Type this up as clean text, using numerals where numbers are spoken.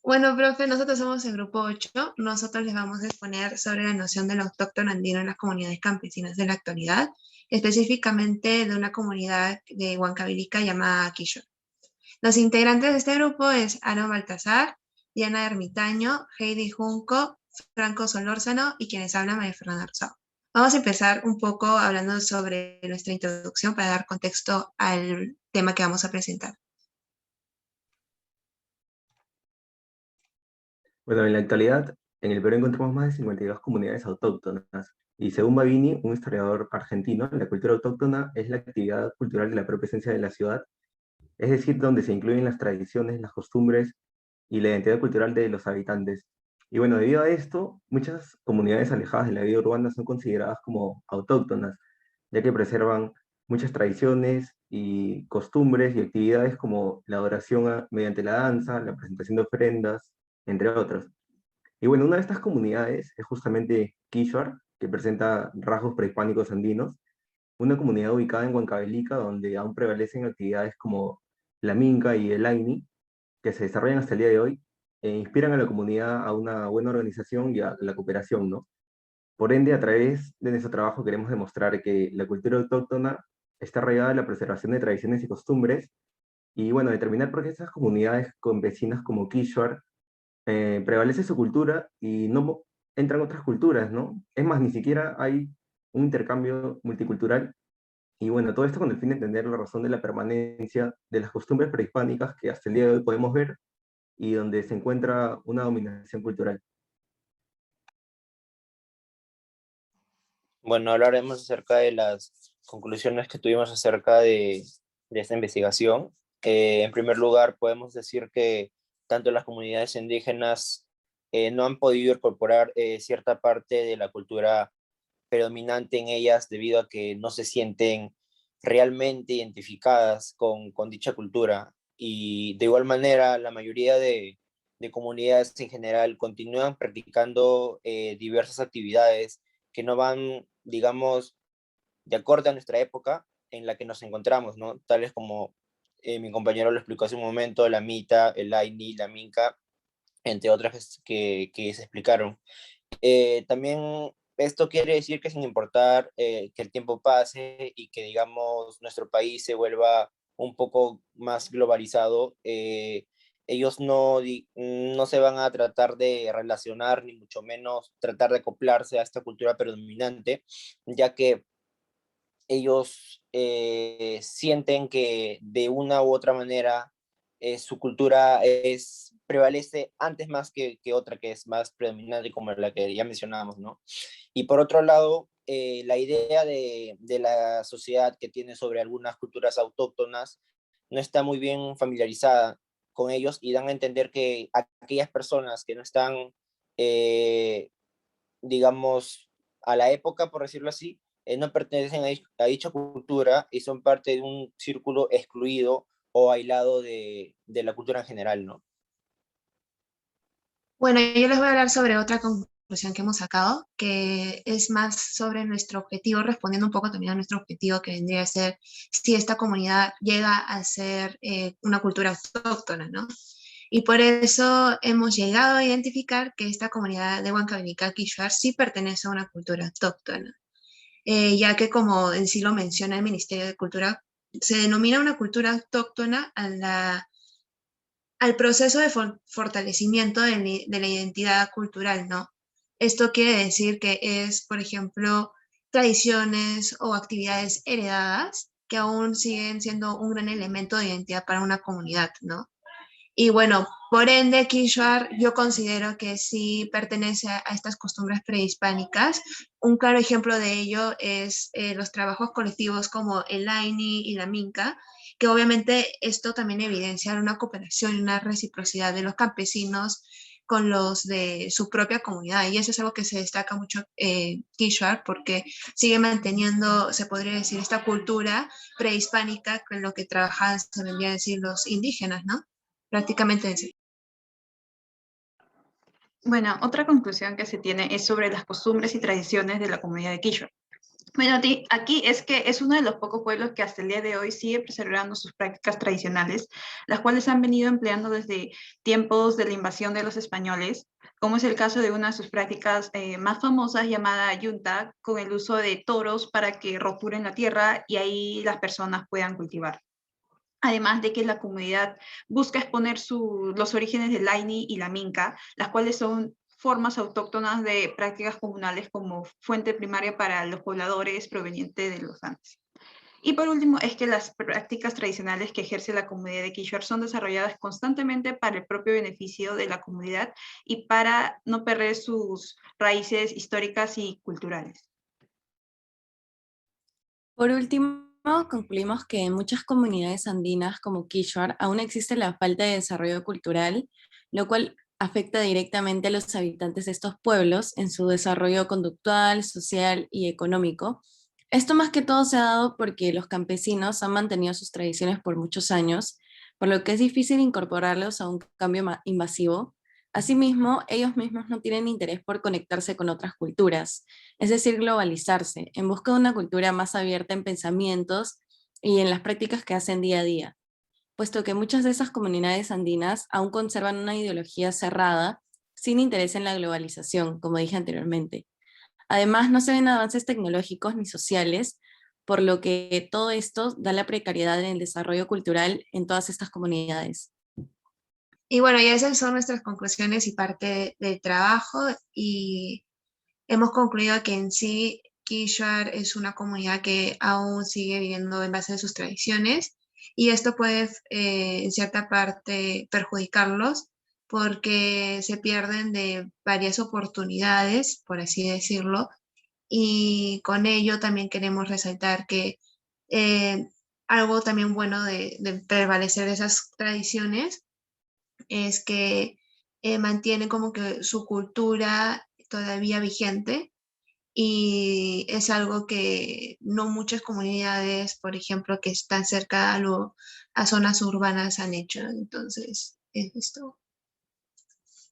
Bueno, profe, nosotros somos el grupo 8. Nosotros les vamos a exponer sobre la noción del autóctono andino en las comunidades campesinas de la actualidad, específicamente de una comunidad de Huancavelica llamada Quillo. Los integrantes de este grupo es Aaron Baltazar, Diana Ermitaño, Heidi Junco, Franco Solórzano y quienes hablan María Fernanda Rosado. Vamos a empezar un poco hablando sobre nuestra introducción para dar contexto al tema que vamos a presentar. Bueno, en la actualidad, en el Perú encontramos más de 52 comunidades autóctonas, y según Babini, un historiador argentino, la cultura autóctona es la actividad cultural de la propia esencia de la ciudad, es decir, donde se incluyen las tradiciones, las costumbres y la identidad cultural de los habitantes. Y bueno, debido a esto, muchas comunidades alejadas de la vida urbana son consideradas como autóctonas, ya que preservan muchas tradiciones y costumbres y actividades como la adoración mediante la danza, la presentación de ofrendas, entre otros. Y bueno, una de estas comunidades es justamente Quilluar, que presenta rasgos prehispánicos andinos, una comunidad ubicada en Huancavelica, donde aún prevalecen actividades como la Minca y el Aini, que se desarrollan hasta el día de hoy, e inspiran a la comunidad a una buena organización y a la cooperación, ¿no? Por ende, a través de nuestro trabajo queremos demostrar que la cultura autóctona está arraigada en la preservación de tradiciones y costumbres, y bueno, determinar por qué estas comunidades con vecinas como Quilluar prevalece su cultura y no entran otras culturas, ¿no? Es más, ni siquiera hay un intercambio multicultural. Y bueno, todo esto con el fin de entender la razón de la permanencia de las costumbres prehispánicas que hasta el día de hoy podemos ver y donde se encuentra una dominación cultural. Bueno, hablaremos acerca de las conclusiones que tuvimos acerca de esta investigación. En primer lugar, podemos decir que tanto las comunidades indígenas no han podido incorporar cierta parte de la cultura predominante en ellas debido a que no se sienten realmente identificadas con dicha cultura. Y de igual manera, la mayoría de comunidades en general continúan practicando diversas actividades que no van, digamos, de acuerdo a nuestra época en la que nos encontramos, ¿no? Tales como mi compañero lo explicó hace un momento, la Mita, el Aini, la Minca, entre otras que se explicaron. También esto quiere decir que sin importar que el tiempo pase y que, digamos, nuestro país se vuelva un poco más globalizado, ellos no se van a tratar de relacionar, ni mucho menos tratar de acoplarse a esta cultura predominante, ya que ellos sienten que de una u otra manera su cultura prevalece antes más que otra que es más predominante como la que ya mencionábamos, ¿no? Y por otro lado, la idea de la sociedad que tiene sobre algunas culturas autóctonas no está muy bien familiarizada con ellos y dan a entender que aquellas personas que no están, eh, digamos, a la época, por decirlo así, no pertenecen a dicha cultura y son parte de un círculo excluido o aislado de la cultura en general, ¿no? Bueno, yo les voy a hablar sobre otra conclusión que hemos sacado, que es más sobre nuestro objetivo, respondiendo un poco también a nuestro objetivo, que vendría a ser si esta comunidad llega a ser una cultura autóctona, ¿no? Y por eso hemos llegado a identificar que esta comunidad de Huancavelica, Quilluar, sí pertenece a una cultura autóctona, ya que como en sí lo menciona el Ministerio de Cultura, se denomina una cultura autóctona al proceso de fortalecimiento de la identidad cultural, ¿no? Esto quiere decir que es, por ejemplo, tradiciones o actividades heredadas que aún siguen siendo un gran elemento de identidad para una comunidad, ¿no? Y bueno, por ende, Quilluar yo considero que sí pertenece a estas costumbres prehispánicas. Un claro ejemplo de ello es los trabajos colectivos como el Aini y la Minca, que obviamente esto también evidencia una cooperación y una reciprocidad de los campesinos con los de su propia comunidad. Y eso es algo que se destaca mucho Quilluar porque sigue manteniendo, se podría decir, esta cultura prehispánica con lo que trabajaban, se vendría a decir, los indígenas, ¿no? Prácticamente eso. Bueno, otra conclusión que se tiene es sobre las costumbres y tradiciones de la comunidad de Quillo. Bueno, aquí es que es uno de los pocos pueblos que hasta el día de hoy sigue preservando sus prácticas tradicionales, las cuales han venido empleando desde tiempos de la invasión de los españoles, como es el caso de una de sus prácticas más famosas llamada yunta, con el uso de toros para que roturen la tierra y ahí las personas puedan cultivar. Además de que la comunidad busca exponer los orígenes del Aini y la Minca, las cuales son formas autóctonas de prácticas comunales como fuente primaria para los pobladores provenientes de los Andes. Y por último, es que las prácticas tradicionales que ejerce la comunidad de Quechua son desarrolladas constantemente para el propio beneficio de la comunidad y para no perder sus raíces históricas y culturales. Por último, concluimos que en muchas comunidades andinas como Quechua aún existe la falta de desarrollo cultural, lo cual afecta directamente a los habitantes de estos pueblos en su desarrollo conductual, social y económico. Esto más que todo se ha dado porque los campesinos han mantenido sus tradiciones por muchos años, por lo que es difícil incorporarlos a un cambio invasivo. Asimismo, ellos mismos no tienen interés por conectarse con otras culturas, es decir, globalizarse, en busca de una cultura más abierta en pensamientos y en las prácticas que hacen día a día, puesto que muchas de esas comunidades andinas aún conservan una ideología cerrada, sin interés en la globalización, como dije anteriormente. Además, no se ven avances tecnológicos ni sociales, por lo que todo esto da la precariedad en el desarrollo cultural en todas estas comunidades. Y bueno, ya esas son nuestras conclusiones y parte del trabajo, y hemos concluido que en sí Quechua es una comunidad que aún sigue viviendo en base a sus tradiciones, y esto puede en cierta parte perjudicarlos porque se pierden de varias oportunidades, por así decirlo, y con ello también queremos resaltar que eh, algo también bueno de prevalecer esas tradiciones es que mantiene como que su cultura todavía vigente, y es algo que no muchas comunidades, por ejemplo, que están cerca a zonas urbanas han hecho. Entonces, es esto.